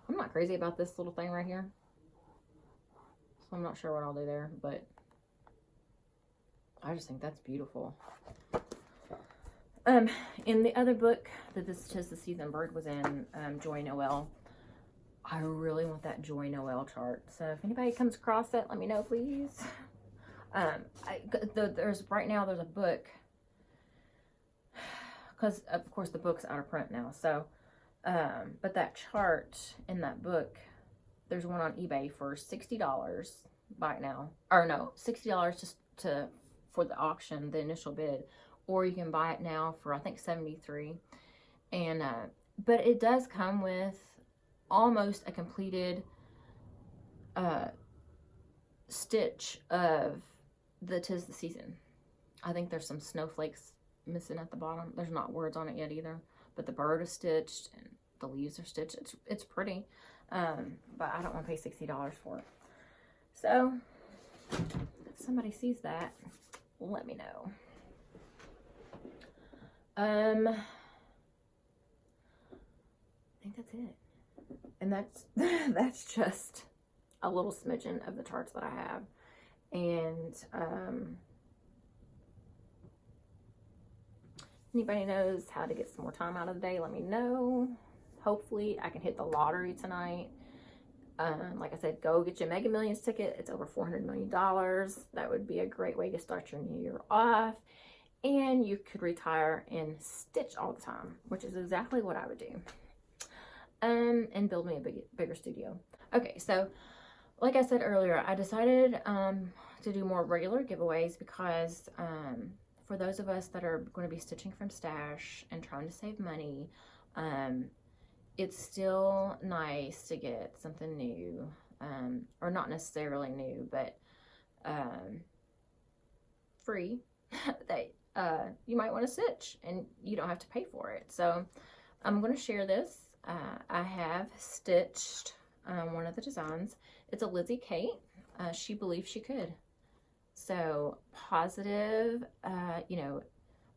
I'm not crazy about this little thing right here. I'm not sure what I'll do there, but I just think that's beautiful. In the other book that this Tis the Season Bird was in, Joy Noel, I really want that Joy Noel chart. So if anybody comes across it, let me know, please. Right now there's a book, because of course the book's out of print now. So, but that chart in that book, there's one on eBay for $60. Buy it now, or no, $60 just for the auction, the initial bid, or you can buy it now for I think $73. And but it does come with almost a completed stitch of the Tis the Season. I think there's some snowflakes missing at the bottom. There's not words on it yet either, but the bird is stitched and the leaves are stitched. It's pretty, but I don't want to pay $60 for it. So if somebody sees that, let me know. I think that's it. And that's just a little smidgen of the charts that I have. And anybody knows how to get some more time out of the day, let me know. Hopefully I can hit the lottery tonight. Like I said, go get your Mega Millions ticket. It's over $400 million. That would be a great way to start your new year off. And you could retire and stitch all the time, which is exactly what I would do. And build me a bigger studio. Okay, so like I said earlier, I decided to do more regular giveaways because for those of us that are going to be stitching from stash and trying to save money, it's still nice to get something new, or not necessarily new, but free that you might want to stitch and you don't have to pay for it. So I'm going to share this. I have stitched one of the designs. It's a Lizzie Kate. She believes she could. So positive,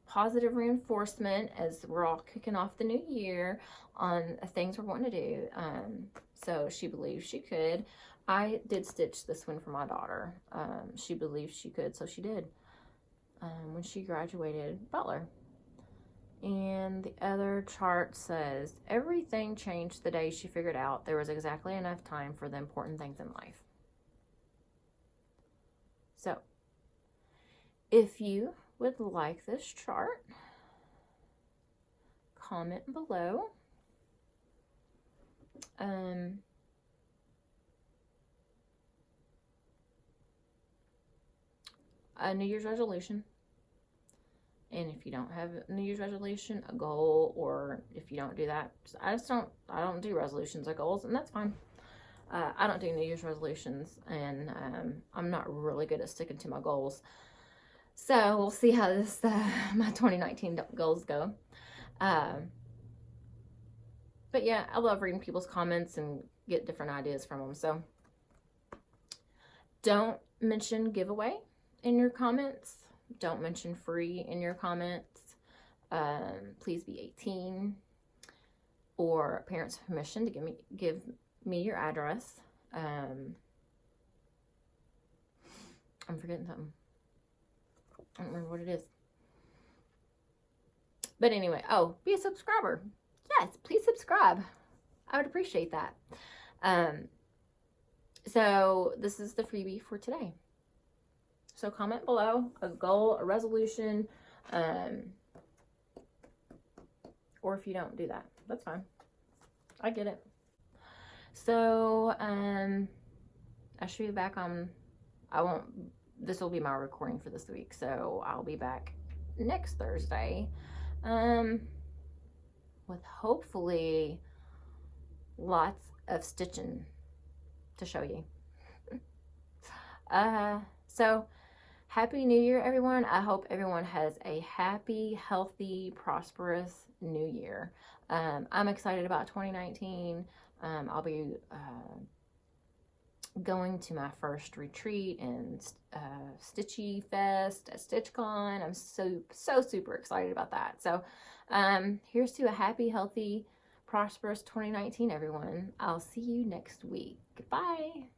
positive reinforcement as we're all kicking off the new year on things we're wanting to do. So she believes she could. I did stitch this one for my daughter. She believes she could, so she did when she graduated Butler. And the other chart says, everything changed the day she figured out there was exactly enough time for the important things in life. So, if you would like this chart, comment below. A New Year's resolution. And if you don't have a New Year's resolution, a goal, or if you don't do that, I don't do resolutions or goals, and that's fine. I don't do New Year's resolutions, and I'm not really good at sticking to my goals. So we'll see how this my 2019 goals go. But yeah, I love reading people's comments and get different ideas from them. So don't mention giveaway in your comments. Don't mention free in your comments. Please be 18 or parents' permission to give me your address. I'm forgetting something. I don't remember what it is. But anyway, oh, be a subscriber. Yes, please subscribe. I would appreciate that. So this is the freebie for today. So comment below a goal, a resolution, or if you don't do that, that's fine. I get it. So I should be back on, this will be my recording for this week, so I'll be back next Thursday with hopefully lots of stitching to show you. So Happy New Year, everyone. I hope everyone has a happy, healthy, prosperous new year. I'm excited about 2019. I'll be going to my first retreat and Stitchy Fest at StitchCon. I'm so super excited about that. So here's to a happy, healthy, prosperous 2019, everyone. I'll see you next week. Goodbye.